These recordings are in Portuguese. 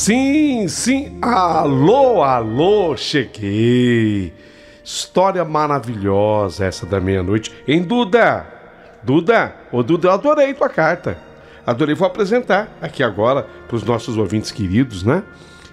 Sim, sim, alô, alô, cheguei. História maravilhosa essa da meia-noite. Hein, Duda? Duda, eu adorei tua carta. Adorei, vou apresentar aqui agora para os nossos ouvintes queridos, né?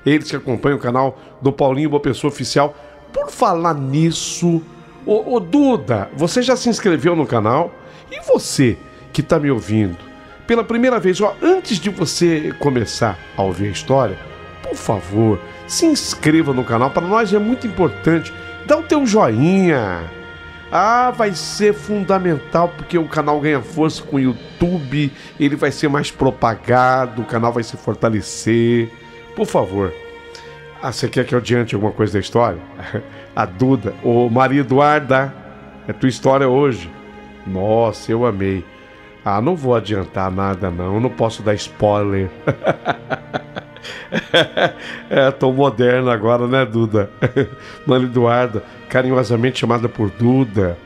Eles que acompanham o canal do Paulinho Boa Pessoa Oficial. Por falar nisso, ô Duda, você já se inscreveu no canal? E você que está me ouvindo, pela primeira vez, antes de você começar a ouvir a história, por favor, se inscreva no canal, para nós é muito importante. Dá o teu joinha. Vai ser fundamental, porque o canal ganha força com o YouTube, ele vai ser mais propagado, o canal vai se fortalecer. Por favor. Você quer que eu adiante alguma coisa da história? A Duda, Maria Eduarda, é tua história hoje. Nossa, eu amei. Não vou adiantar nada não posso dar spoiler. Tô moderno agora, né, Duda? Maria Eduarda, carinhosamente chamada por Duda.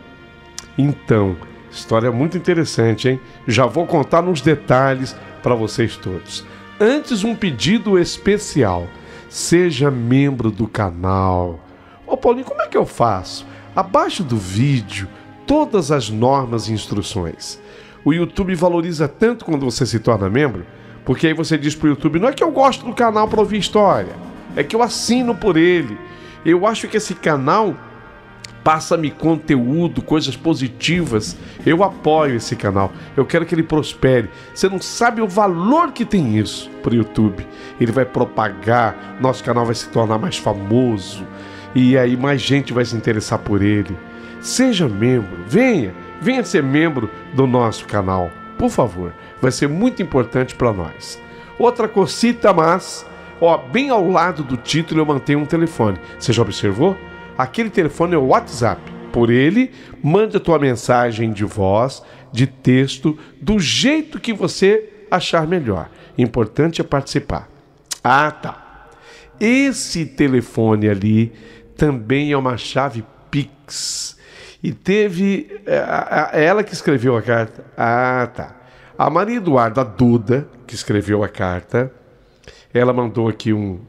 Então, história muito interessante, hein? Já vou contar nos detalhes para vocês todos. Antes, um pedido especial. Seja membro do canal. Paulinho, como é que eu faço? Abaixo do vídeo, todas as normas e instruções. O YouTube valoriza tanto quando você se torna membro, porque aí você diz pro YouTube, não é que eu gosto do canal para ouvir história, é que eu assino por ele. Eu acho que esse canal passa-me conteúdo, coisas positivas. Eu apoio esse canal, eu quero que ele prospere. Você não sabe o valor que tem isso pro YouTube. Ele vai propagar, nosso canal vai se tornar mais famoso, e aí mais gente vai se interessar por ele. Seja membro, venha ser membro do nosso canal, por favor. Vai ser muito importante para nós. Outra cosita, mas, bem ao lado do título eu mantenho um telefone. Você já observou? Aquele telefone é o WhatsApp. Por ele, mande a tua mensagem de voz, de texto, do jeito que você achar melhor. Importante é participar. Tá. Esse telefone ali também é uma chave Pix. E teve... ela que escreveu a carta. Tá. A Maria Eduarda, a Duda, que escreveu a carta, ela mandou aqui um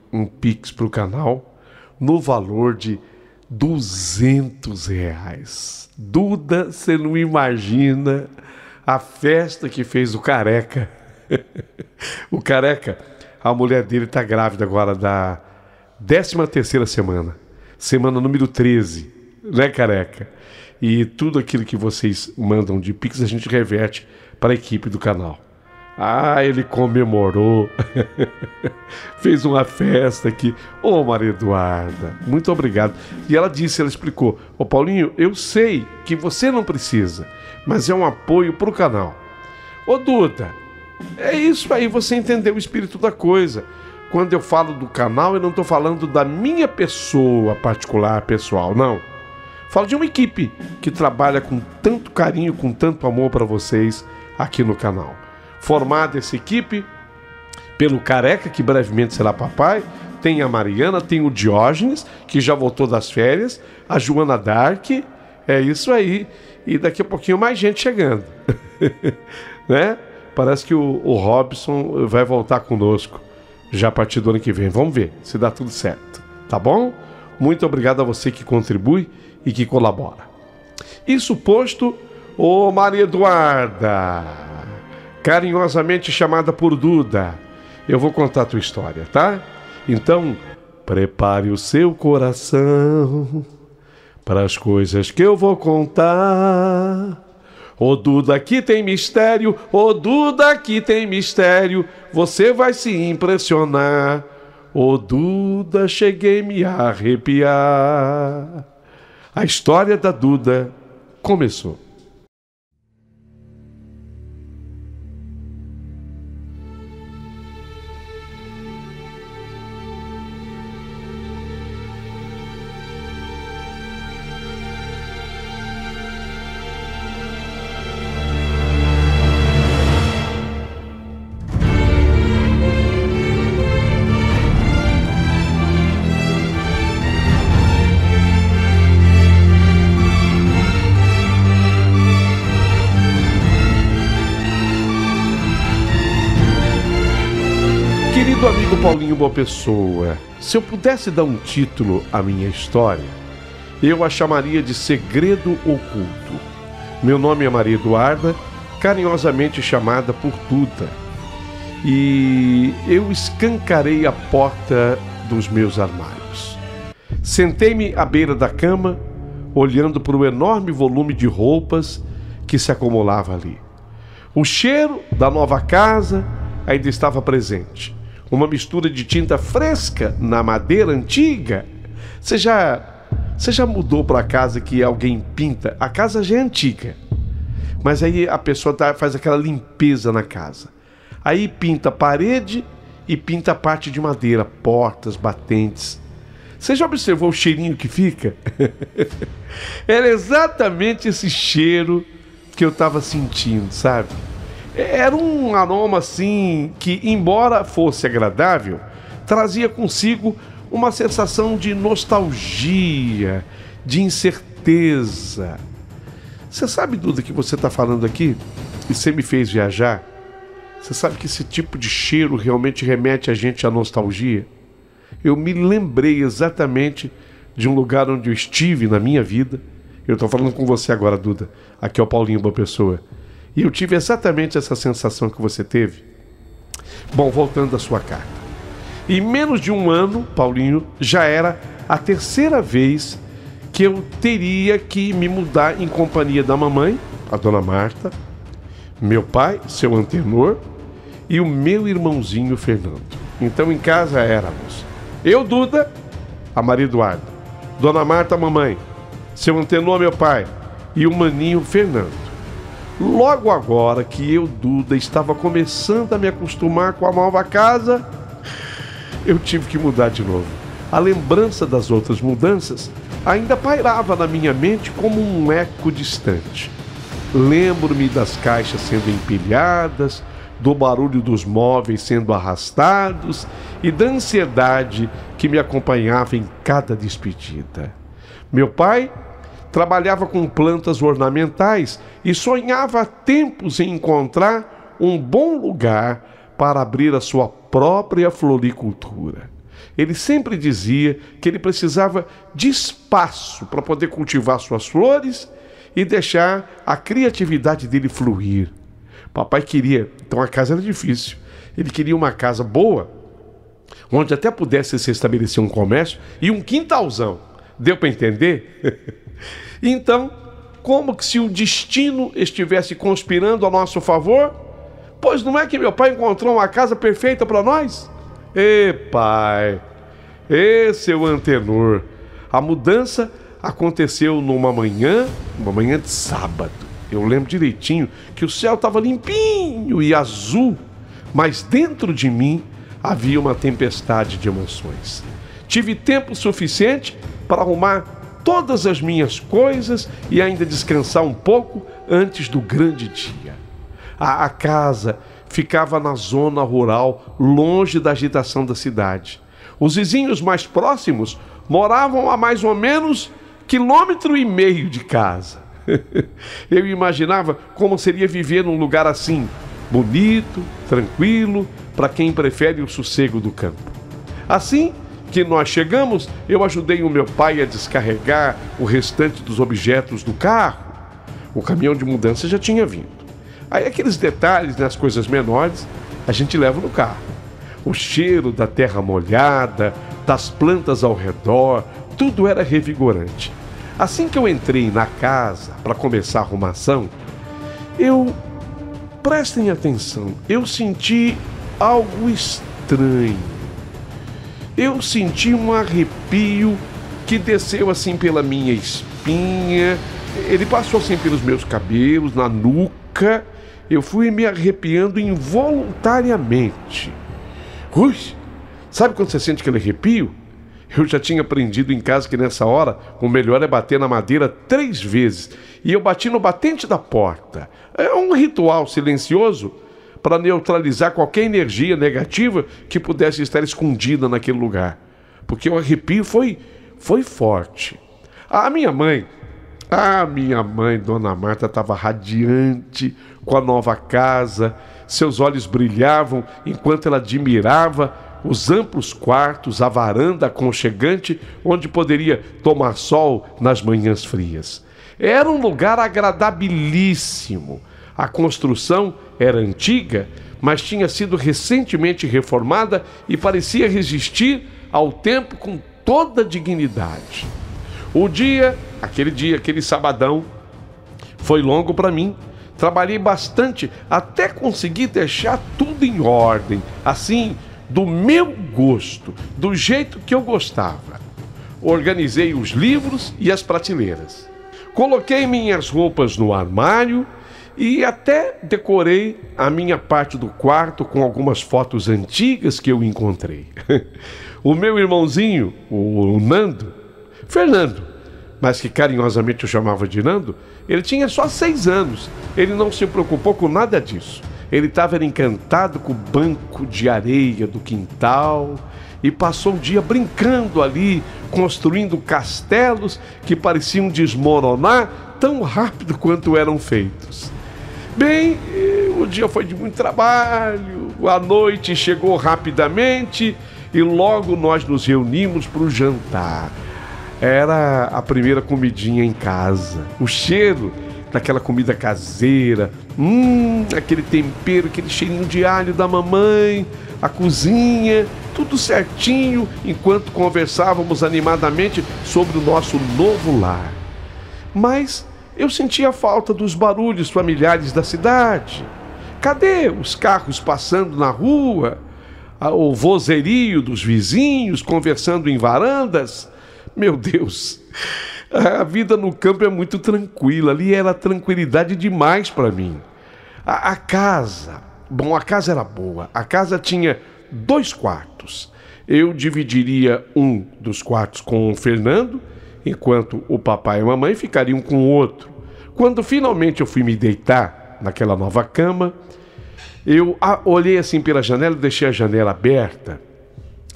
Pix para o canal no valor de R$200. Duda, você não imagina a festa que fez o Careca. O Careca, a mulher dele está grávida agora da 13ª semana. Semana número 13, né, Careca? E tudo aquilo que vocês mandam de Pix a gente reverte para a equipe do canal. Ele comemorou. Fez uma festa aqui. Maria Eduarda, muito obrigado. E ela explicou, Paulinho, eu sei que você não precisa, mas é um apoio para o canal. Duda, é isso aí, você entendeu o espírito da coisa. Quando eu falo do canal, eu não estou falando da minha pessoa particular, pessoal, não. Falo de uma equipe que trabalha com tanto carinho, com tanto amor para vocês aqui no canal. Formada essa equipe pelo Careca, que brevemente será papai, tem a Mariana, tem o Diógenes, que já voltou das férias, a Joana Dark, é isso aí, e daqui a pouquinho mais gente chegando. Né? Parece que o Robson vai voltar conosco já a partir do ano que vem. Vamos ver se dá tudo certo, tá bom? Muito obrigado a você que contribui e que colabora. Isso posto, Maria Eduarda, carinhosamente chamada por Duda, eu vou contar a tua história, tá? Então, prepare o seu coração para as coisas que eu vou contar. Duda, aqui tem mistério, Duda, aqui tem mistério, você vai se impressionar. Duda, cheguei a me arrepiar. A história da Duda começou. Querido amigo Paulinho Boa Pessoa, se eu pudesse dar um título à minha história, eu a chamaria de Segredo Oculto. Meu nome é Maria Eduarda, carinhosamente chamada por Duda. E eu escancarei a porta dos meus armários. Sentei-me à beira da cama, olhando para o enorme volume de roupas que se acumulava ali. O cheiro da nova casa ainda estava presente. Uma mistura de tinta fresca na madeira antiga. Você já mudou para a casa que alguém pinta? A casa já é antiga, mas aí a pessoa faz aquela limpeza na casa. Aí pinta a parede e pinta a parte de madeira, portas, batentes. Você já observou o cheirinho que fica? Era exatamente esse cheiro que eu estava sentindo, sabe? Era um aroma assim que, embora fosse agradável, trazia consigo uma sensação de nostalgia, de incerteza. Você sabe, Duda, que você está falando aqui e você me fez viajar? Você sabe que esse tipo de cheiro realmente remete a gente à nostalgia? Eu me lembrei exatamente de um lugar onde eu estive na minha vida. Eu estou falando com você agora, Duda. Aqui é o Paulinho Boa Pessoa. E eu tive exatamente essa sensação que você teve. Bom, voltando à sua carta. Em menos de um ano, Paulinho, já era a terceira vez que eu teria que me mudar em companhia da mamãe, a dona Marta, meu pai, seu Antenor, e o meu irmãozinho Fernando. Então em casa éramos eu, Duda, a Maria Eduarda, dona Marta, a mamãe, seu Antenor, meu pai, e o maninho Fernando. Logo agora que eu, Duda, estava começando a me acostumar com a nova casa, eu tive que mudar de novo. A lembrança das outras mudanças ainda pairava na minha mente como um eco distante. Lembro-me das caixas sendo empilhadas, do barulho dos móveis sendo arrastados e da ansiedade que me acompanhava em cada despedida. Meu pai trabalhava com plantas ornamentais e sonhava há tempos em encontrar um bom lugar para abrir a sua própria floricultura. Ele sempre dizia que ele precisava de espaço para poder cultivar suas flores e deixar a criatividade dele fluir. Papai queria, então a casa era difícil, ele queria uma casa boa, onde até pudesse se estabelecer um comércio e um quintalzão. Deu para entender? Então, como que se o destino estivesse conspirando a nosso favor? Pois não é que meu pai encontrou uma casa perfeita para nós? Pai, seu Antenor, a mudança aconteceu numa manhã de sábado. Eu lembro direitinho que o céu estava limpinho e azul, mas dentro de mim havia uma tempestade de emoções. Tive tempo suficiente para arrumar todas as minhas coisas e ainda descansar um pouco antes do grande dia. A casa ficava na zona rural, longe da agitação da cidade. Os vizinhos mais próximos moravam a mais ou menos 1,5 quilômetros de casa. Eu imaginava como seria viver num lugar assim, bonito, tranquilo, para quem prefere o sossego do campo. Assim que nós chegamos, eu ajudei o meu pai a descarregar o restante dos objetos do carro. O caminhão de mudança já tinha vindo. Aí aqueles detalhes, as coisas menores, a gente leva no carro. O cheiro da terra molhada, das plantas ao redor, tudo era revigorante. Assim que eu entrei na casa para começar a arrumação, prestem atenção, eu senti algo estranho. Eu senti um arrepio que desceu assim pela minha espinha, ele passou assim pelos meus cabelos, na nuca. Eu fui me arrepiando involuntariamente. Ui, sabe quando você sente aquele arrepio? Eu já tinha aprendido em casa que nessa hora o melhor é bater na madeira 3 vezes. E eu bati no batente da porta. É um ritual silencioso para neutralizar qualquer energia negativa que pudesse estar escondida naquele lugar. Porque o arrepio foi forte. A minha mãe, Dona Marta, estava radiante com a nova casa. Seus olhos brilhavam enquanto ela admirava os amplos quartos, a varanda aconchegante onde poderia tomar sol nas manhãs frias. Era um lugar agradabilíssimo. A construção era antiga, mas tinha sido recentemente reformada e parecia resistir ao tempo com toda dignidade. Aquele sabadão, foi longo para mim. Trabalhei bastante até conseguir deixar tudo em ordem, assim, do meu gosto, do jeito que eu gostava. Organizei os livros e as prateleiras. Coloquei minhas roupas no armário e até decorei a minha parte do quarto com algumas fotos antigas que eu encontrei. O meu irmãozinho, o Fernando, mas que carinhosamente eu chamava de Nando, ele tinha só 6 anos. Ele não se preocupou com nada disso. Ele estava encantado com o banco de areia do quintal e passou o dia brincando ali, construindo castelos que pareciam desmoronar tão rápido quanto eram feitos. Bem, o dia foi de muito trabalho, a noite chegou rapidamente e logo nós nos reunimos para o jantar. Era a primeira comidinha em casa. O cheiro daquela comida caseira, aquele tempero, aquele cheirinho de alho da mamãe, a cozinha, tudo certinho, enquanto conversávamos animadamente sobre o nosso novo lar. Mas eu sentia falta dos barulhos familiares da cidade. Cadê os carros passando na rua? O vozerio dos vizinhos conversando em varandas? Meu Deus, a vida no campo é muito tranquila. Ali era tranquilidade demais para mim. A casa era boa. A casa tinha 2 quartos. Eu dividiria um dos quartos com o Fernando, enquanto o papai e a mamãe ficariam com o outro. Quando finalmente eu fui me deitar naquela nova cama, eu olhei assim pela janela, deixei a janela aberta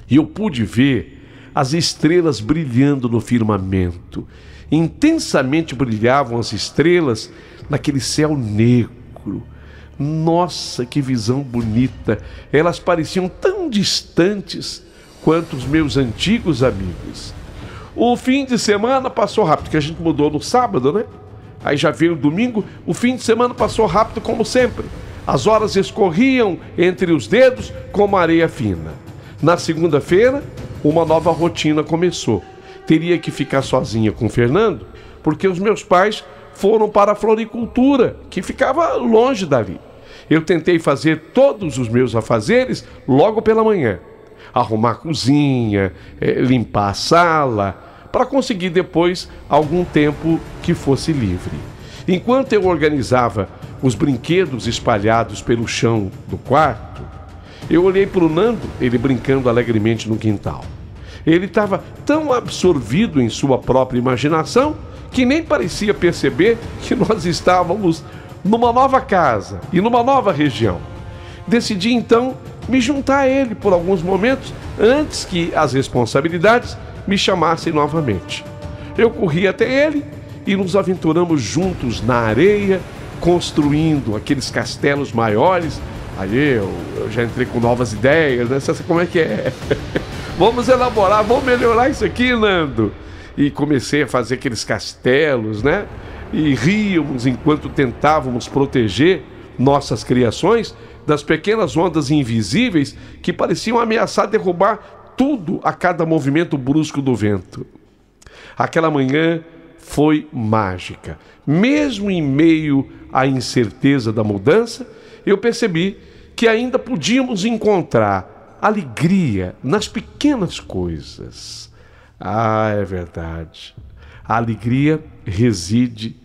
e eu pude ver as estrelas brilhando no firmamento. Intensamente brilhavam as estrelas naquele céu negro. Nossa, que visão bonita! Elas pareciam tão distantes quanto os meus antigos amigos. O fim de semana passou rápido, porque a gente mudou no sábado, né? Aí já veio o domingo, o fim de semana passou rápido como sempre. As horas escorriam entre os dedos como areia fina. Na segunda-feira, uma nova rotina começou. Teria que ficar sozinha com o Fernando, porque os meus pais foram para a floricultura, que ficava longe dali. Eu tentei fazer todos os meus afazeres logo pela manhã. Arrumar a cozinha, limpar a sala, para conseguir depois algum tempo que fosse livre. Enquanto eu organizava os brinquedos espalhados pelo chão do quarto, eu olhei para o Nando, ele brincando alegremente no quintal. Ele estava tão absorvido em sua própria imaginação que nem parecia perceber que nós estávamos numa nova casa e numa nova região. Decidi então me juntar a ele por alguns momentos antes que as responsabilidades me chamassem novamente. Eu corri até ele e nos aventuramos juntos na areia, construindo aqueles castelos maiores. Aí eu já entrei com novas ideias, né? Você sabe como é que é? Vamos elaborar, vamos melhorar isso aqui, Nando. E comecei a fazer aqueles castelos, né? E ríamos enquanto tentávamos proteger nossas criações das pequenas ondas invisíveis que pareciam ameaçar derrubar tudo a cada movimento brusco do vento. Aquela manhã foi mágica. Mesmo em meio à incerteza da mudança, eu percebi que ainda podíamos encontrar alegria nas pequenas coisas. Ah, é verdade. A alegria reside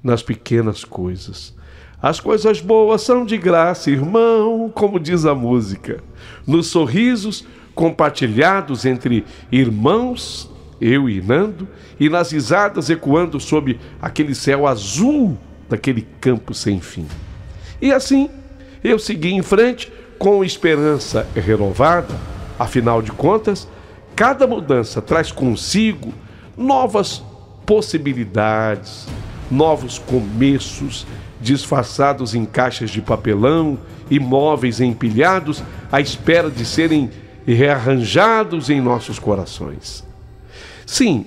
nas pequenas coisas. As coisas boas são de graça, irmão, como diz a música. Nos sorrisos compartilhados entre irmãos, eu e Nando, e nas risadas ecoando sob aquele céu azul daquele campo sem fim. E assim, eu segui em frente com esperança renovada. Afinal de contas, cada mudança traz consigo novas possibilidades, novos começos, disfarçados em caixas de papelão, imóveis empilhados à espera de serem e rearranjados em nossos corações. Sim,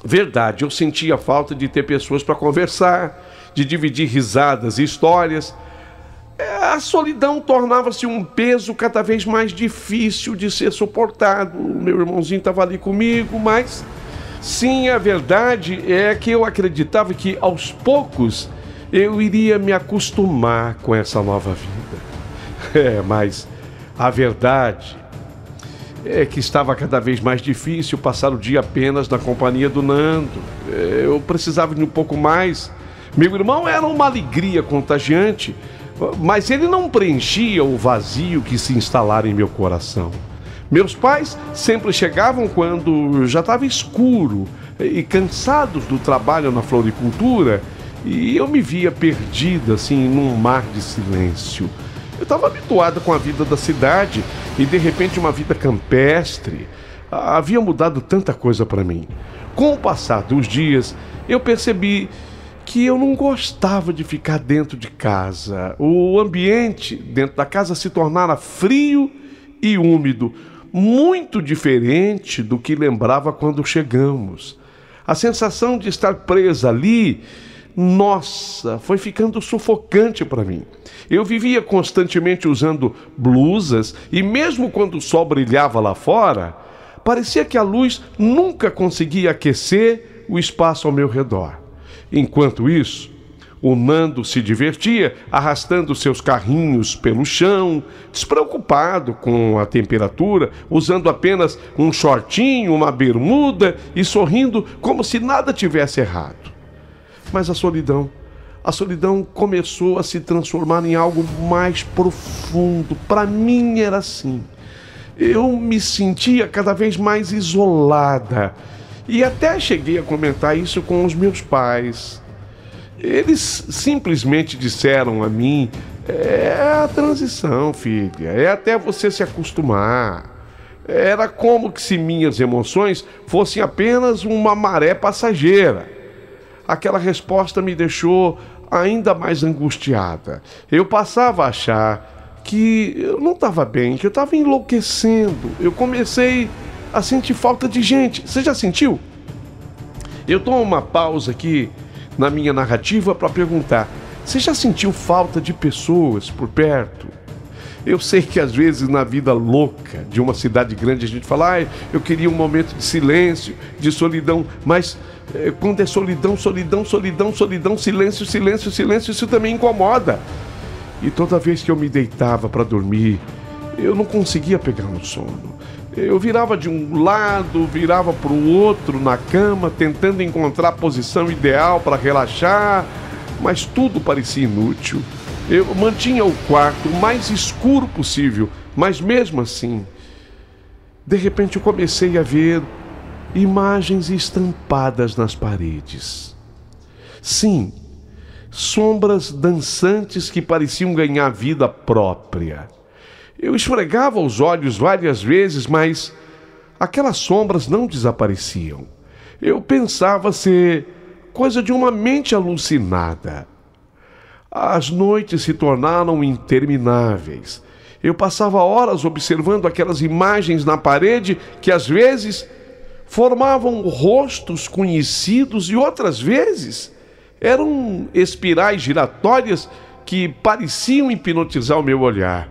verdade, eu sentia falta de ter pessoas para conversar, de dividir risadas e histórias. A solidão tornava-se um peso cada vez mais difícil de ser suportado. O meu irmãozinho estava ali comigo, mas sim, a verdade é que eu acreditava que aos poucos eu iria me acostumar com essa nova vida. Mas a verdade é que estava cada vez mais difícil passar o dia apenas na companhia do Nando. Eu precisava de um pouco mais. Meu irmão era uma alegria contagiante, mas ele não preenchia o vazio que se instalara em meu coração. Meus pais sempre chegavam quando já estava escuro e cansados do trabalho na floricultura, e eu me via perdida assim num mar de silêncio. Eu estava habituada com a vida da cidade e de repente uma vida campestre havia mudado tanta coisa para mim. Com o passar dos dias, eu percebi que eu não gostava de ficar dentro de casa. O ambiente dentro da casa se tornara frio e úmido, muito diferente do que lembrava quando chegamos. A sensação de estar presa ali, nossa, foi ficando sufocante para mim. Eu vivia constantemente usando blusas e mesmo quando o sol brilhava lá fora, parecia que a luz nunca conseguia aquecer o espaço ao meu redor. Enquanto isso, o Nando se divertia arrastando seus carrinhos pelo chão, despreocupado com a temperatura, usando apenas um shortinho, uma bermuda e sorrindo como se nada tivesse errado. Mas a solidão começou a se transformar em algo mais profundo. Para mim era assim. Eu me sentia cada vez mais isolada. E até cheguei a comentar isso com os meus pais. Eles simplesmente disseram a mim: é a transição, filha, é até você se acostumar. Era como que se minhas emoções fossem apenas uma maré passageira. Aquela resposta me deixou ainda mais angustiada. Eu passava a achar que eu não estava bem, que eu estava enlouquecendo. Eu comecei a sentir falta de gente. Você já sentiu? Eu dou uma pausa aqui na minha narrativa para perguntar: você já sentiu falta de pessoas por perto? Eu sei que às vezes na vida louca de uma cidade grande a gente fala: eu queria um momento de silêncio, de solidão, mas quando é solidão, silêncio, isso também incomoda. E toda vez que eu me deitava para dormir, eu não conseguia pegar no sono. Eu virava de um lado, virava para o outro na cama, tentando encontrar a posição ideal para relaxar, mas tudo parecia inútil. Eu mantinha o quarto o mais escuro possível, mas mesmo assim, de repente eu comecei a ver imagens estampadas nas paredes. Sim, sombras dançantes que pareciam ganhar vida própria. Eu esfregava os olhos várias vezes, mas aquelas sombras não desapareciam. Eu pensava ser coisa de uma mente alucinada. As noites se tornaram intermináveis. Eu passava horas observando aquelas imagens na parede que às vezes formavam rostos conhecidos e outras vezes eram espirais giratórias que pareciam hipnotizar o meu olhar.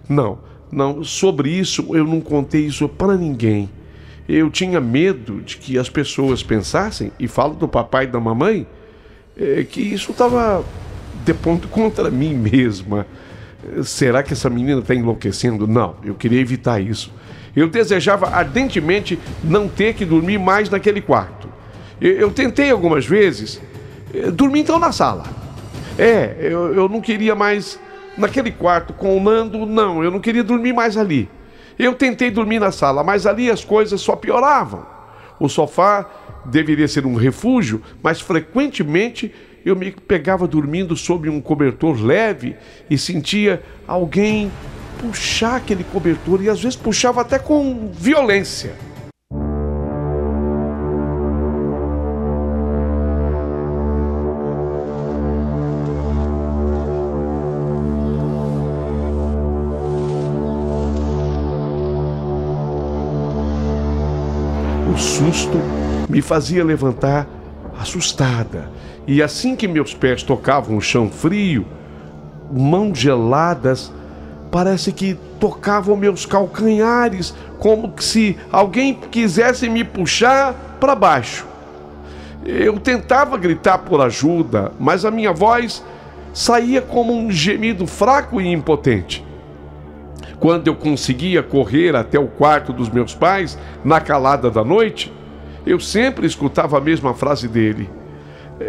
Não, sobre isso eu não contei isso para ninguém. Eu tinha medo de que as pessoas pensassem, e falo do papai e da mamãe, que isso estava depondo contra mim mesma. Será que essa menina está enlouquecendo? Não, eu queria evitar isso. Eu desejava ardentemente não ter que dormir mais naquele quarto. Eu tentei algumas vezes dormir então na sala. Eu não queria mais naquele quarto com o Nando, não, eu não queria dormir mais ali. Eu tentei dormir na sala, mas ali as coisas só pioravam. O sofá deveria ser um refúgio, mas frequentemente eu me pegava dormindo sob um cobertor leve e sentia alguém puxar aquele cobertor, e às vezes puxava até com violência. susto me fazia levantar assustada. E assim que meus pés tocavam o chão frio, mãos geladas, parece que tocavam meus calcanhares, como se alguém quisesse me puxar para baixo. Eu tentava gritar por ajuda, mas a minha voz saía como um gemido fraco e impotente. Quando eu conseguia correr até o quarto dos meus pais, na calada da noite, eu sempre escutava a mesma frase dele: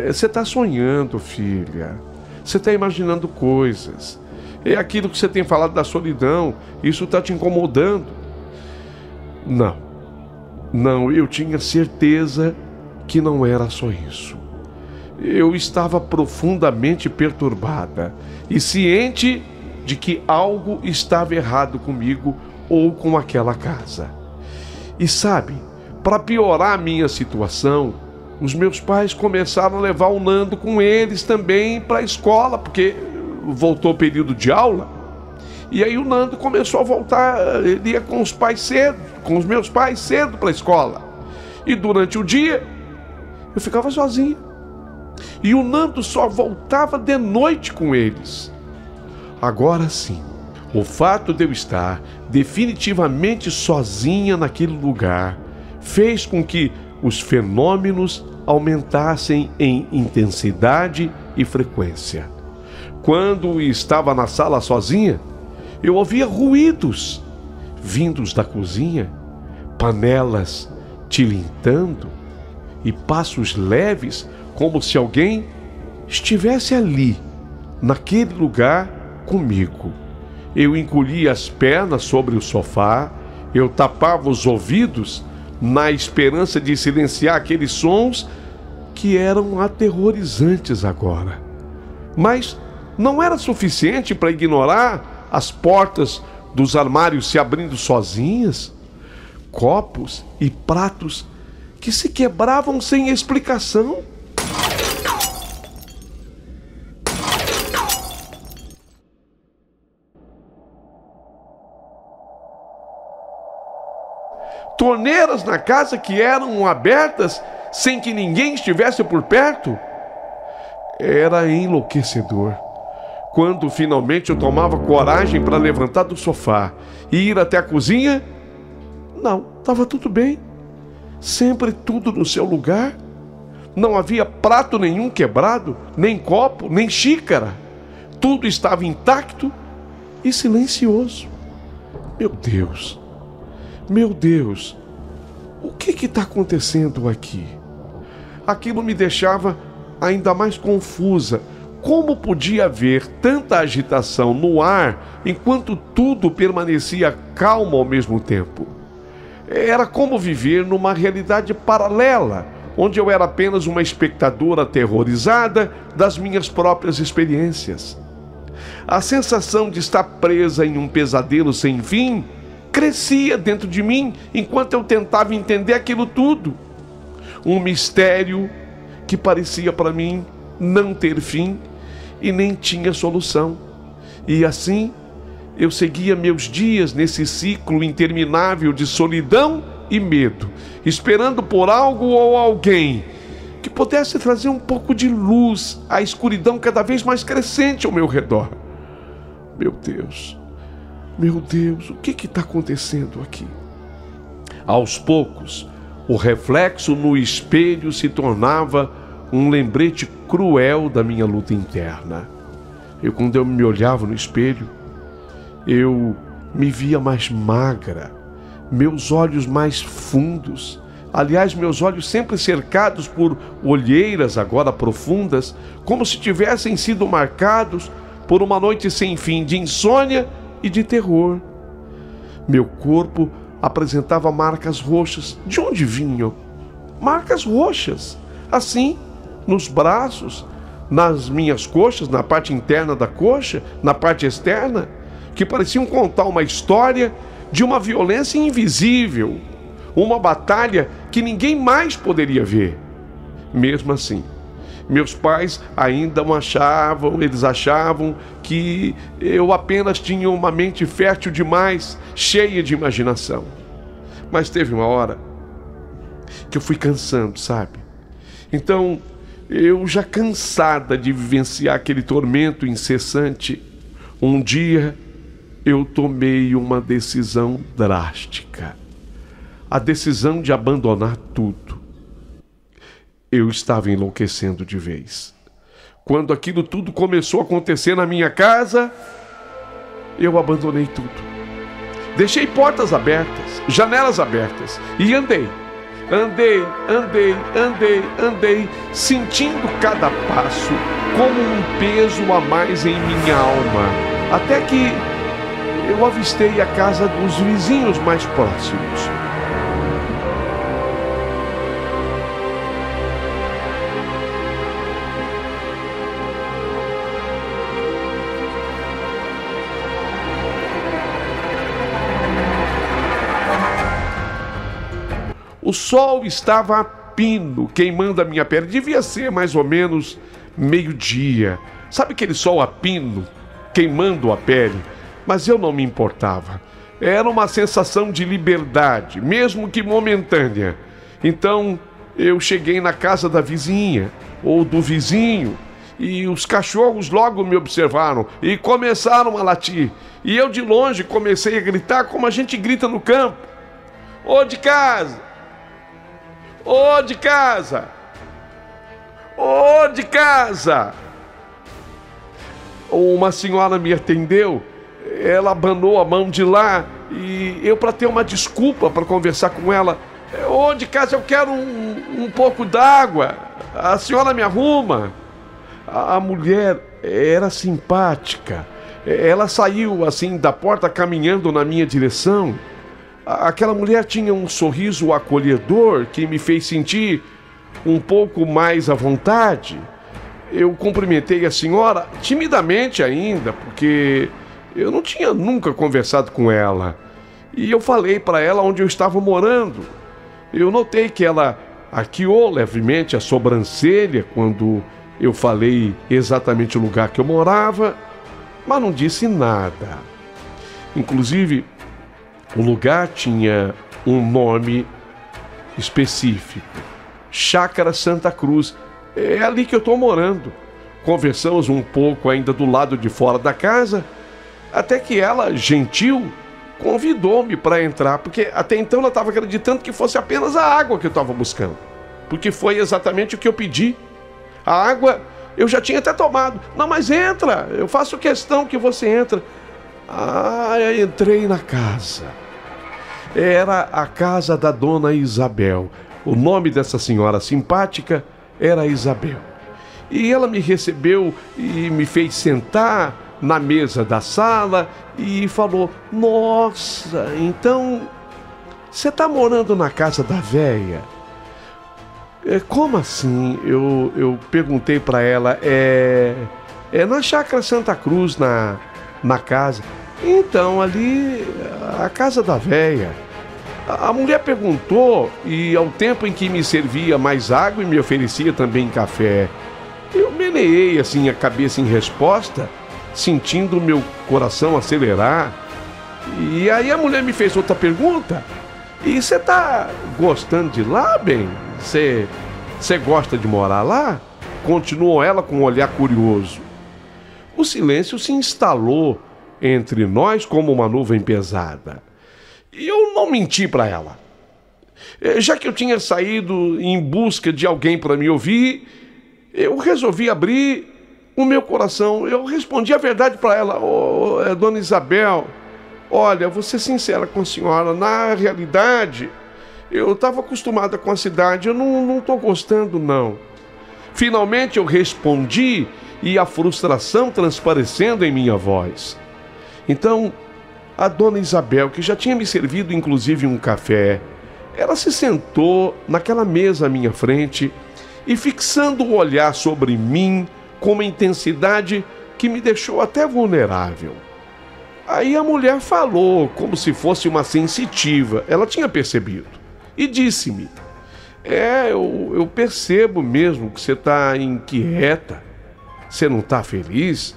"Você está sonhando, filha. Você está imaginando coisas. É aquilo que você tem falado da solidão. Isso está te incomodando." Não, eu tinha certeza que não era só isso. Eu estava profundamente perturbada e ciente de que algo estava errado comigo ou com aquela casa. E sabe, para piorar a minha situação, os meus pais começaram a levar o Nando com eles também para a escola, porque voltou o período de aula. E aí o Nando começou a voltar, ele ia com os meus pais cedo para a escola. E durante o dia, eu ficava sozinho. E o Nando só voltava de noite com eles. Agora sim, o fato de eu estar definitivamente sozinha naquele lugar fez com que os fenômenos aumentassem em intensidade e frequência. Quando estava na sala sozinha, eu ouvia ruídos vindos da cozinha, panelas tilintando e passos leves, como se alguém estivesse ali, naquele lugar comigo. Eu encolhia as pernas sobre o sofá, eu tapava os ouvidos na esperança de silenciar aqueles sons que eram aterrorizantes agora. Mas não era suficiente para ignorar as portas dos armários se abrindo sozinhas, copos e pratos que se quebravam sem explicação. Torneiras na casa que eram abertas sem que ninguém estivesse por perto. Era enlouquecedor. Quando finalmente eu tomava coragem para levantar do sofá e ir até a cozinha, não, estava tudo bem. Sempre tudo no seu lugar. Não havia prato nenhum quebrado, nem copo, nem xícara. Tudo estava intacto e silencioso. Meu Deus, o que está acontecendo aqui? Aquilo me deixava ainda mais confusa. Como podia haver tanta agitação no ar enquanto tudo permanecia calmo ao mesmo tempo? Era como viver numa realidade paralela, onde eu era apenas uma espectadora aterrorizada das minhas próprias experiências. A sensação de estar presa em um pesadelo sem fim crescia dentro de mim enquanto eu tentava entender aquilo tudo. Um mistério que parecia para mim não ter fim e nem tinha solução. E assim eu seguia meus dias nesse ciclo interminável de solidão e medo, esperando por algo ou alguém que pudesse trazer um pouco de luz à escuridão cada vez mais crescente ao meu redor. Meu Deus, o que está acontecendo aqui? Aos poucos, o reflexo no espelho se tornava um lembrete cruel da minha luta interna. Quando eu me olhava no espelho, eu me via mais magra, meus olhos mais fundos. Aliás, meus olhos sempre cercados por olheiras agora profundas, como se tivessem sido marcados por uma noite sem fim de insônia e de terror. Meu corpo apresentava marcas roxas. De onde vinham? Marcas roxas, assim, nos braços, nas minhas coxas, na parte interna da coxa, na parte externa, que pareciam contar uma história de uma violência invisível, uma batalha que ninguém mais poderia ver. Mesmo assim, meus pais ainda eles achavam que eu apenas tinha uma mente fértil demais, cheia de imaginação. Mas teve uma hora que eu fui cansando, sabe? Então, eu já cansada de vivenciar aquele tormento incessante, um dia eu tomei uma decisão drástica. A decisão de abandonar tudo. Eu estava enlouquecendo de vez. Quando aquilo tudo começou a acontecer na minha casa, eu abandonei tudo. Deixei portas abertas, janelas abertas e andei, sentindo cada passo como um peso a mais em minha alma, até que eu avistei a casa dos vizinhos mais próximos. O sol estava a pino, queimando a minha pele. Devia ser mais ou menos meio-dia. Sabe aquele sol a pino, queimando a pele? Mas eu não me importava. Era uma sensação de liberdade, mesmo que momentânea. Então, eu cheguei na casa da vizinha, ou do vizinho, e os cachorros logo me observaram e começaram a latir. E eu de longe comecei a gritar como a gente grita no campo. Ô de casa! Ô de casa! Ô de casa! Uma senhora me atendeu, ela abanou a mão de lá e eu, para ter uma desculpa para conversar com ela, ô de casa, eu quero um pouco d'água, a senhora me arruma. A mulher era simpática, ela saiu assim da porta caminhando na minha direção. Aquela mulher tinha um sorriso acolhedor que me fez sentir um pouco mais à vontade. Eu cumprimentei a senhora, timidamente ainda, porque eu não tinha nunca conversado com ela. E eu falei para ela onde eu estava morando. Eu notei que ela arqueou levemente a sobrancelha quando eu falei exatamente o lugar que eu morava, mas não disse nada. Inclusive, o lugar tinha um nome específico: Chácara Santa Cruz. É ali que eu estou morando. Conversamos um pouco ainda do lado de fora da casa, até que ela, gentil, convidou-me para entrar, porque até então ela estava acreditando que fosse apenas a água que eu estava buscando, porque foi exatamente o que eu pedi. A água eu já tinha até tomado. Não, mas entra, eu faço questão que você entre. Eu entrei na casa. Era a casa da dona Isabel. O nome dessa senhora simpática era Isabel. E ela me recebeu e me fez sentar na mesa da sala e falou: nossa, então você está morando na casa da véia? Como assim? Eu perguntei para ela. É na Chácara Santa Cruz, na casa. Então, ali, a casa da véia. A mulher perguntou, e ao tempo em que me servia mais água e me oferecia também café, eu meneei assim a cabeça em resposta, sentindo o meu coração acelerar. E aí a mulher me fez outra pergunta: e você tá gostando de lá, bem? Você gosta de morar lá? Continuou ela com um olhar curioso. O silêncio se instalou entre nós como uma nuvem pesada. E eu não menti para ela. Já que eu tinha saído em busca de alguém para me ouvir, eu resolvi abrir o meu coração. Eu respondi a verdade para ela: dona Isabel, olha, vou ser sincera com a senhora, na realidade, eu estava acostumada com a cidade, eu não estou gostando, não. Finalmente eu respondi, e a frustração transparecendo em minha voz. Então, a dona Isabel, que já tinha me servido inclusive um café, ela se sentou naquela mesa à minha frente e, fixando o olhar sobre mim com uma intensidade que me deixou até vulnerável. Aí a mulher falou como se fosse uma sensitiva, ela tinha percebido, e disse-me: eu percebo mesmo que você está inquieta, você não está feliz,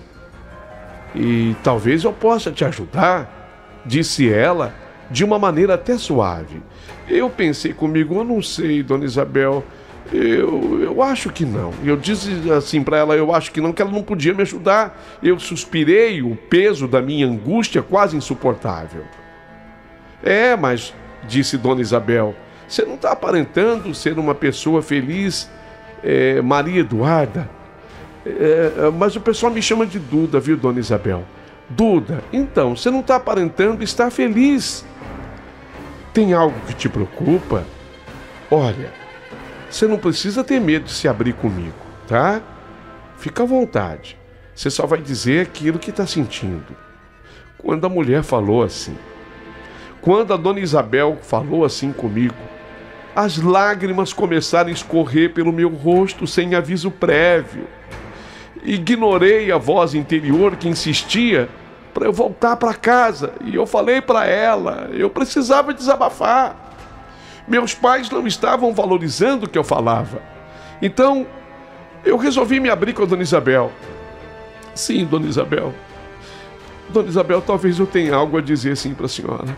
e talvez eu possa te ajudar, disse ela, de uma maneira até suave. Eu pensei comigo, eu não sei, dona Isabel, eu acho que não. Eu disse assim para ela, eu acho que não, que ela não podia me ajudar. Eu suspirei o peso da minha angústia quase insuportável. Mas, disse dona Isabel, você não está aparentando ser uma pessoa feliz, Maria Eduarda? Mas o pessoal me chama de Duda, viu, dona Isabel? Duda, então, você não está aparentando estar feliz. Tem algo que te preocupa? Olha, você não precisa ter medo de se abrir comigo, tá? Fica à vontade. Você só vai dizer aquilo que está sentindo. Quando a mulher falou assim, quando a dona Isabel falou assim comigo, as lágrimas começaram a escorrer pelo meu rosto sem aviso prévio. Ignorei a voz interior que insistia para eu voltar para casa, e eu falei para ela, eu precisava desabafar. Meus pais não estavam valorizando o que eu falava. Então, eu resolvi me abrir com a dona Isabel. Sim, dona Isabel. Dona Isabel, talvez eu tenha algo a dizer sim para a senhora.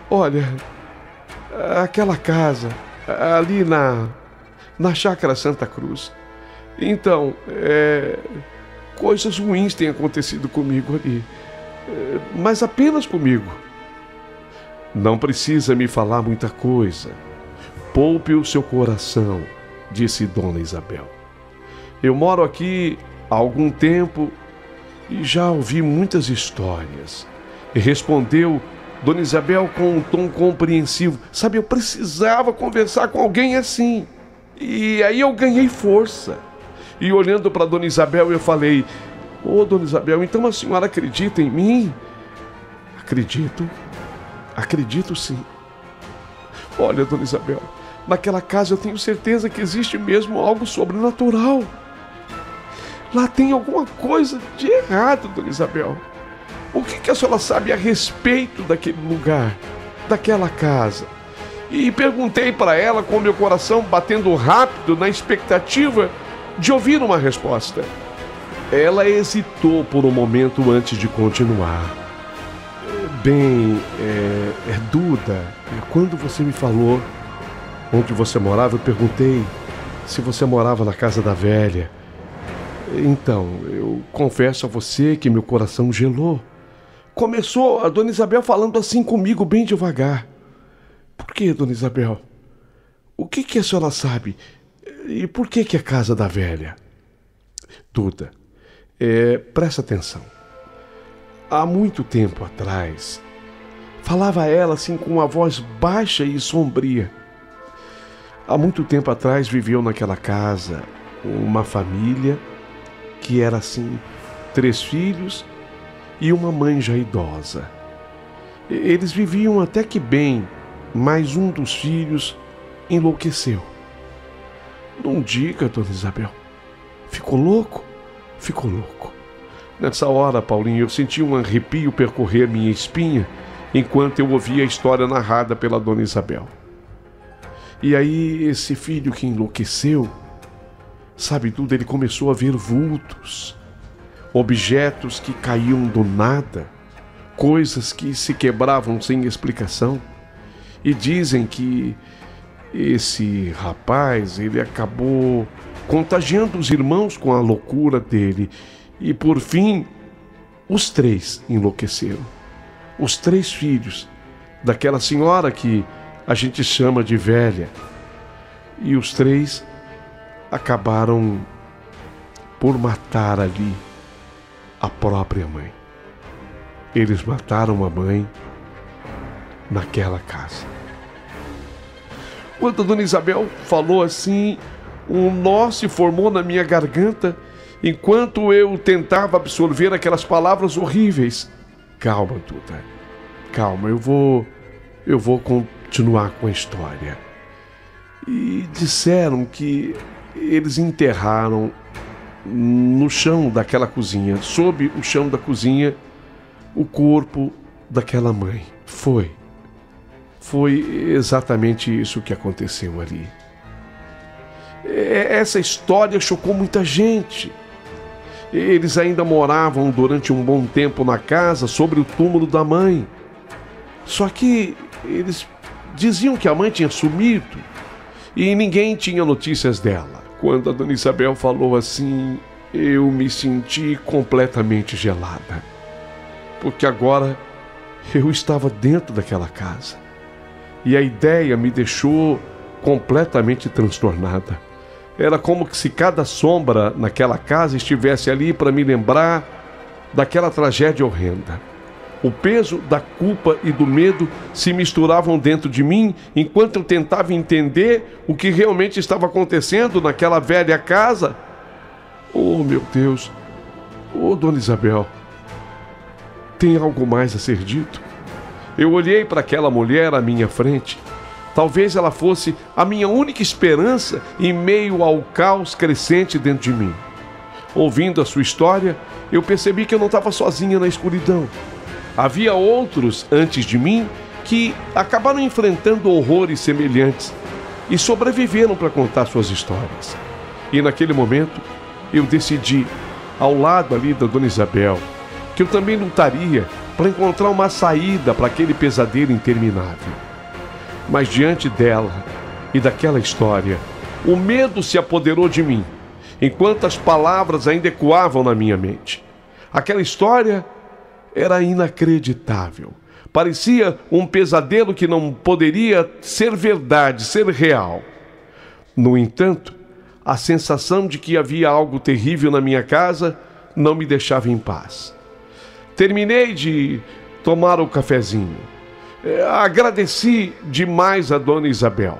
Olha, aquela casa ali na Chácara Santa Cruz. Então, coisas ruins têm acontecido comigo ali. Mas apenas comigo. Não precisa me falar muita coisa. Poupe o seu coração, disse dona Isabel. Eu moro aqui há algum tempo e já ouvi muitas histórias. E respondeu dona Isabel com um tom compreensivo. Sabe, eu precisava conversar com alguém assim. E aí eu ganhei força. E olhando para dona Isabel eu falei, dona Isabel, então a senhora acredita em mim? Acredito sim. Olha, dona Isabel, naquela casa eu tenho certeza que existe mesmo algo sobrenatural. Lá tem alguma coisa de errado, dona Isabel. O que a senhora sabe a respeito daquele lugar, daquela casa? E perguntei para ela com meu coração batendo rápido na expectativa de ouvir uma resposta. Ela hesitou por um momento antes de continuar. Duda, quando você me falou onde você morava, eu perguntei se você morava na casa da velha. Então, eu confesso a você que meu coração gelou. Começou a dona Isabel falando assim comigo bem devagar. Por que, dona Isabel? O que a senhora sabe? E por que a casa da velha? Duda, presta atenção. Há muito tempo atrás, falava ela assim com uma voz baixa e sombria. Há muito tempo atrás viveu naquela casa uma família que era assim, 3 filhos e uma mãe já idosa. Eles viviam até que bem, mas um dos filhos enlouqueceu. Não diga, dona Isabel. Ficou louco? Ficou louco. Nessa hora, Paulinho, eu senti um arrepio percorrer minha espinha enquanto eu ouvia a história narrada pela dona Isabel. E aí, esse filho que enlouqueceu, sabe tudo, ele começou a ver vultos, objetos que caíam do nada, coisas que se quebravam sem explicação. E dizem que esse rapaz, ele acabou contagiando os irmãos com a loucura dele. E por fim, os 3 enlouqueceram. Os 3 filhos daquela senhora que a gente chama de velha. E os 3 acabaram por matar ali a própria mãe. Eles mataram a mãe naquela casa. Quando a dona Isabel falou assim, um nó se formou na minha garganta enquanto eu tentava absorver aquelas palavras horríveis. Calma, Duda. Calma, eu vou continuar com a história. E disseram que eles enterraram no chão daquela cozinha, sob o chão da cozinha, o corpo daquela mãe. Foi exatamente isso que aconteceu ali. Essa história chocou muita gente. Eles ainda moravam durante um bom tempo na casa sobre o túmulo da mãe. Só que eles diziam que a mãe tinha sumido e ninguém tinha notícias dela. Quando a dona Isabel falou assim, eu me senti completamente gelada. Porque agora eu estava dentro daquela casa. E a ideia me deixou completamente transtornada. Era como se cada sombra naquela casa estivesse ali para me lembrar daquela tragédia horrenda. O peso da culpa e do medo se misturavam dentro de mim enquanto eu tentava entender o que realmente estava acontecendo naquela velha casa. Oh, meu Deus! Oh, dona Isabel! Tem algo mais a ser dito? Eu olhei para aquela mulher à minha frente. Talvez ela fosse a minha única esperança em meio ao caos crescente dentro de mim. Ouvindo a sua história, eu percebi que eu não estava sozinha na escuridão. Havia outros antes de mim que acabaram enfrentando horrores semelhantes e sobreviveram para contar suas histórias. E naquele momento, eu decidi, ao lado ali da dona Isabel, que eu também lutaria para encontrar uma saída para aquele pesadelo interminável. Mas diante dela e daquela história, o medo se apoderou de mim, enquanto as palavras ainda ecoavam na minha mente. Aquela história era inacreditável. Parecia um pesadelo que não poderia ser verdade, ser real. No entanto, a sensação de que havia algo terrível na minha casa não me deixava em paz. Terminei de tomar o cafezinho. Agradeci demais a dona Isabel.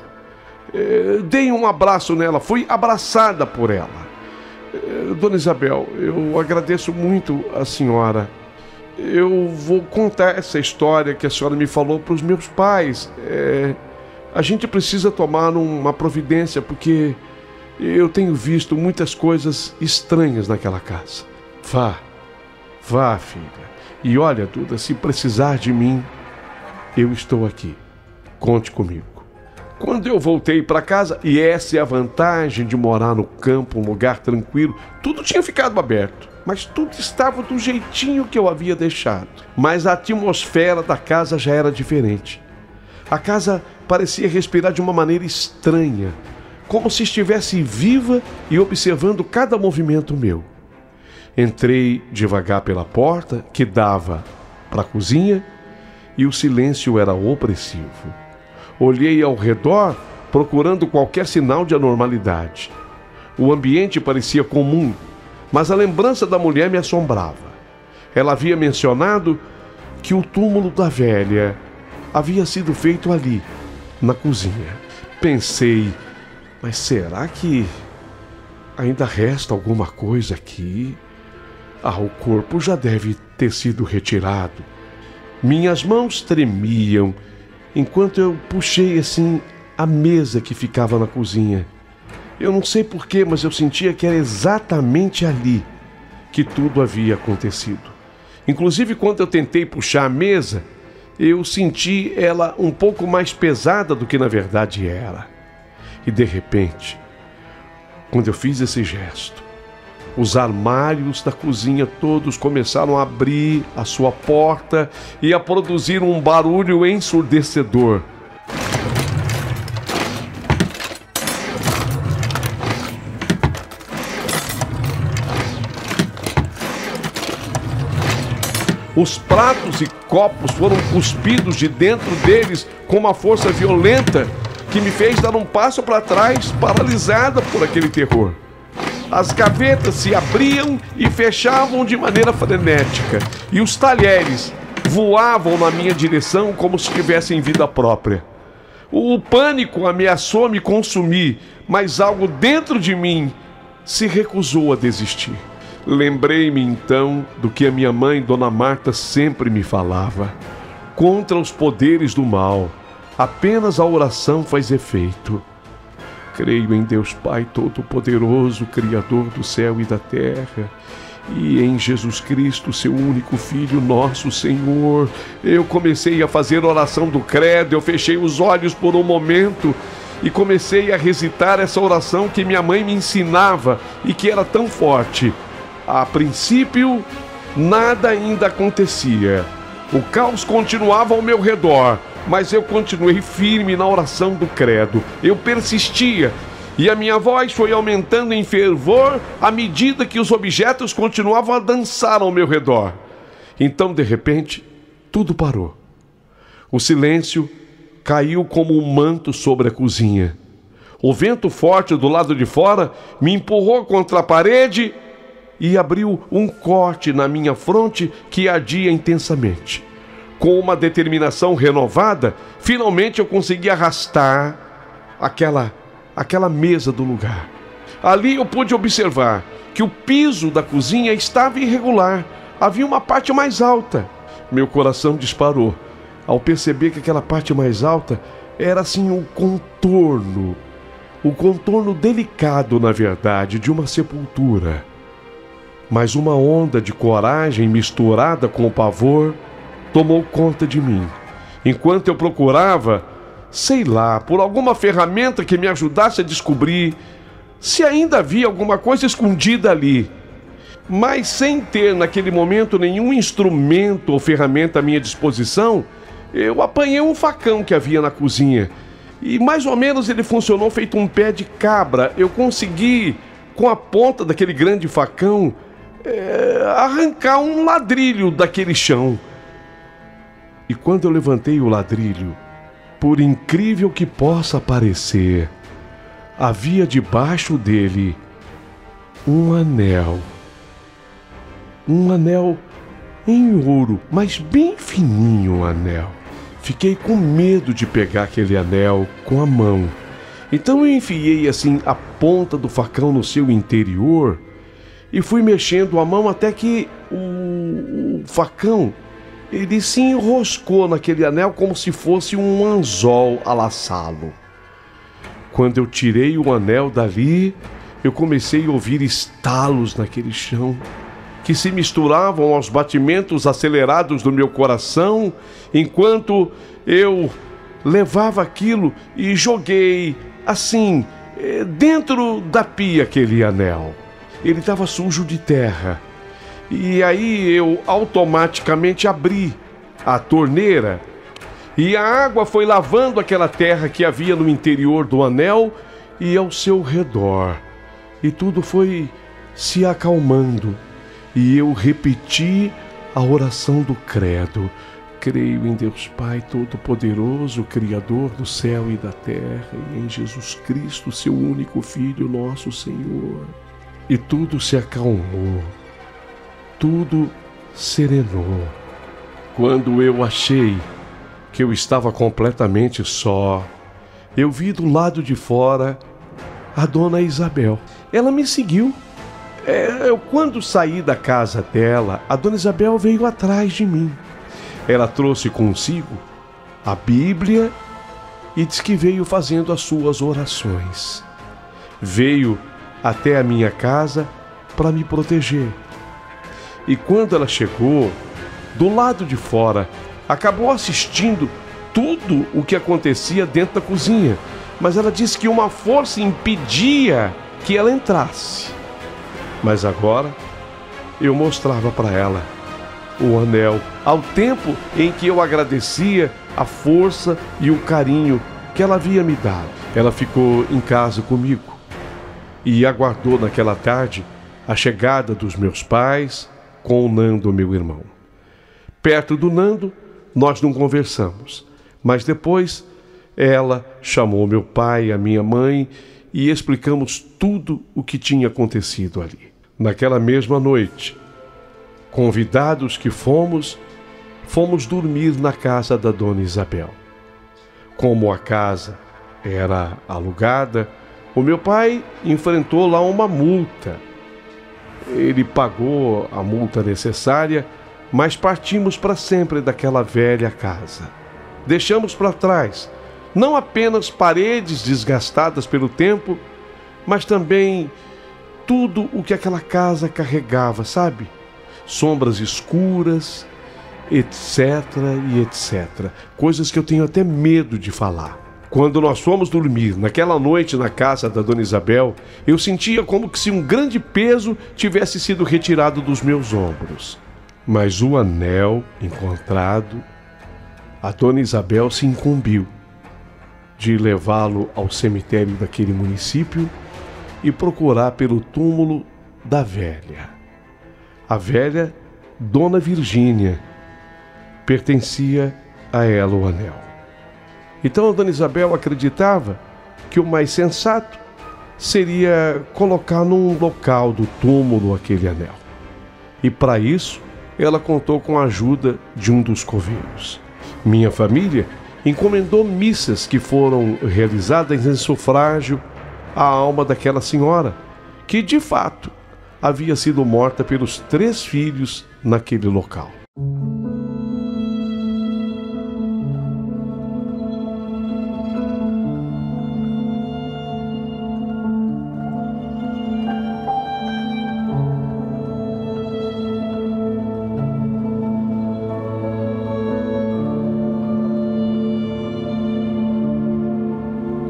Dei um abraço nela, fui abraçada por ela. Dona Isabel, eu agradeço muito a senhora. Eu vou contar essa história que a senhora me falou para os meus pais. A gente precisa tomar uma providência, porque eu tenho visto muitas coisas estranhas naquela casa. Vá, filha. E olha, Duda, se precisar de mim, eu estou aqui. Conte comigo. Quando eu voltei para casa, e essa é a vantagem de morar no campo, um lugar tranquilo, tudo tinha ficado aberto, mas tudo estava do jeitinho que eu havia deixado. Mas a atmosfera da casa já era diferente. A casa parecia respirar de uma maneira estranha, como se estivesse viva e observando cada movimento meu. Entrei devagar pela porta que dava para a cozinha e o silêncio era opressivo. Olhei ao redor procurando qualquer sinal de anormalidade. O ambiente parecia comum, mas a lembrança da mulher me assombrava. Ela havia mencionado que o túmulo da velha havia sido feito ali, na cozinha. Pensei, mas será que ainda resta alguma coisa aqui? O corpo já deve ter sido retirado. Minhas mãos tremiam enquanto eu puxei assim a mesa que ficava na cozinha. Eu não sei porquê, mas eu sentia que era exatamente ali que tudo havia acontecido. Inclusive, quando eu tentei puxar a mesa, eu senti ela um pouco mais pesada do que na verdade era. E de repente, quando eu fiz esse gesto, os armários da cozinha todos começaram a abrir a sua porta e a produzir um barulho ensurdecedor. Os pratos e copos foram cuspidos de dentro deles com uma força violenta que me fez dar um passo para trás, paralisada por aquele terror. As gavetas se abriam e fechavam de maneira frenética, e os talheres voavam na minha direção como se tivessem vida própria. O pânico ameaçou me consumir, mas algo dentro de mim se recusou a desistir. Lembrei-me então do que a minha mãe, Dona Marta, sempre me falava: contra os poderes do mal, apenas a oração faz efeito. Creio em Deus Pai Todo-Poderoso, Criador do céu e da terra, e em Jesus Cristo, seu único Filho, nosso Senhor. Eu comecei a fazer oração do credo, eu fechei os olhos por um momento e comecei a recitar essa oração que minha mãe me ensinava e que era tão forte. A princípio, nada ainda acontecia, O caos continuava ao meu redor, mas eu continuei firme na oração do credo. Eu persistia, e a minha voz foi aumentando em fervor à medida que os objetos continuavam a dançar ao meu redor. Então, de repente, tudo parou. O silêncio caiu como um manto sobre a cozinha. O vento forte do lado de fora me empurrou contra a parede e abriu um corte na minha fronte que ardia intensamente. Com uma determinação renovada, finalmente eu consegui arrastar aquela mesa do lugar. Ali eu pude observar que o piso da cozinha estava irregular. Havia uma parte mais alta. Meu coração disparou ao perceber que aquela parte mais alta era assim o contorno delicado, na verdade, de uma sepultura. Mas uma onda de coragem misturada com o pavor tomou conta de mim. Enquanto eu procurava, sei lá, por alguma ferramenta que me ajudasse a descobrir se ainda havia alguma coisa escondida ali. Mas sem ter naquele momento nenhum instrumento ou ferramenta à minha disposição, eu apanhei um facão que havia na cozinha. E mais ou menos ele funcionou feito um pé de cabra. Eu consegui, com a ponta daquele grande facão, arrancar um ladrilho daquele chão. E quando eu levantei o ladrilho, por incrível que possa parecer, havia debaixo dele um anel. Um anel em ouro, mas bem fininho o anel. Fiquei com medo de pegar aquele anel com a mão. Então eu enfiei assim a ponta do facão no seu interior e fui mexendo a mão até que o facão ele se enroscou naquele anel como se fosse um anzol a laçá-lo. Quando eu tirei o anel dali, eu comecei a ouvir estalos naquele chão que se misturavam aos batimentos acelerados do meu coração, enquanto eu levava aquilo e joguei, assim, dentro da pia aquele anel. Ele estava sujo de terra. E aí eu automaticamente abri a torneira e a água foi lavando aquela terra que havia no interior do anel e ao seu redor. E tudo foi se acalmando. E eu repeti a oração do credo. Creio em Deus Pai Todo-Poderoso, Criador do céu e da terra, e em Jesus Cristo, seu único Filho, nosso Senhor. E tudo se acalmou. Tudo serenou. Quando eu achei que eu estava completamente só, eu vi do lado de fora a dona Isabel. Ela me seguiu. Quando saí da casa dela, a dona Isabel veio atrás de mim. Ela trouxe consigo a Bíblia e disse que veio fazendo as suas orações. Veio até a minha casa para me proteger. E quando ela chegou, do lado de fora, acabou assistindo tudo o que acontecia dentro da cozinha. Mas ela disse que uma força impedia que ela entrasse. Mas agora eu mostrava para ela o anel, ao tempo em que eu agradecia a força e o carinho que ela havia me dado. Ela ficou em casa comigo e aguardou naquela tarde a chegada dos meus pais com o Nando, meu irmão. Perto do Nando, nós não conversamos, mas depois ela chamou meu pai e a minha mãe e explicamos tudo o que tinha acontecido ali. Naquela mesma noite, convidados que fomos dormir na casa da dona Isabel. Como a casa era alugada, o meu pai enfrentou lá uma multa. Ele pagou a multa necessária, mas partimos para sempre daquela velha casa. Deixamos para trás não apenas paredes desgastadas pelo tempo, mas também tudo o que aquela casa carregava, sabe? Sombras escuras, etc. e etc. Coisas que eu tenho até medo de falar. Quando nós fomos dormir naquela noite na casa da dona Isabel, eu sentia como que se um grande peso tivesse sido retirado dos meus ombros. Mas o anel encontrado, a dona Isabel se incumbiu de levá-lo ao cemitério daquele município e procurar pelo túmulo da velha. A velha Dona Virgínia, pertencia a ela o anel. Então a dona Isabel acreditava que o mais sensato seria colocar num local do túmulo aquele anel. E para isso, ela contou com a ajuda de um dos coveiros. Minha família encomendou missas que foram realizadas em sufrágio à alma daquela senhora, que de fato havia sido morta pelos 3 filhos naquele local.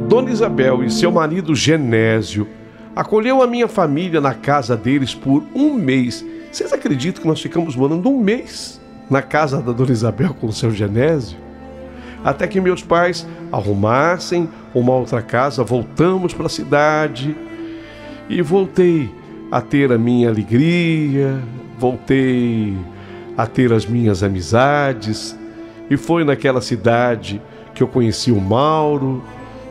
Dona Isabel e seu marido Genésio acolheu a minha família na casa deles por 1 mês. Vocês acreditam que nós ficamos morando 1 mês na casa da Dona Isabel com o seu Genésio? Até que meus pais arrumassem uma outra casa, voltamos para a cidade e voltei a ter a minha alegria, voltei a ter as minhas amizades. E foi naquela cidade que eu conheci o Mauro,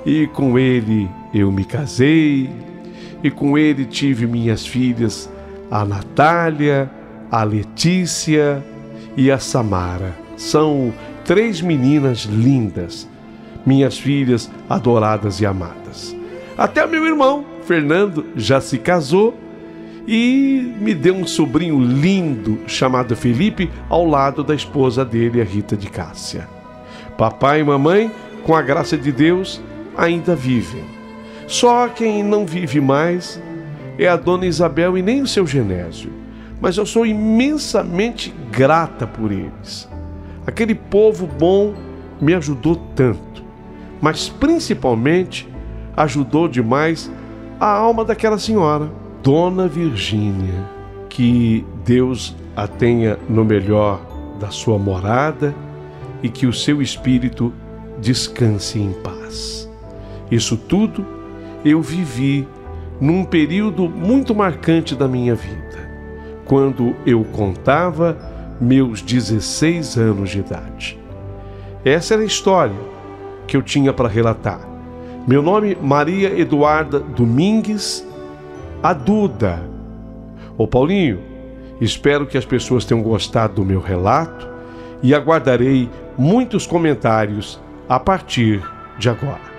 e com ele eu me casei, e com ele tive minhas filhas, a Natália, a Letícia e a Samara. São 3 meninas lindas, minhas filhas adoradas e amadas. Até meu irmão, Fernando, já se casou e me deu um sobrinho lindo chamado Felipe ao lado da esposa dele, a Rita de Cássia. Papai e mamãe, com a graça de Deus, ainda vivem. Só quem não vive mais é a Dona Isabel e nem o seu Genésio. Mas eu sou imensamente grata por eles. Aquele povo bom me ajudou tanto, mas principalmente ajudou demais a alma daquela senhora, Dona Virgínia. Que Deus a tenha no melhor da sua morada e que o seu espírito descanse em paz. Isso tudo eu vivi num período muito marcante da minha vida, quando eu contava meus 16 anos de idade. Essa era a história que eu tinha para relatar. Meu nome, Maria Eduarda Domingues, a Duda. Ô Paulinho, espero que as pessoas tenham gostado do meu relato e aguardarei muitos comentários a partir de agora.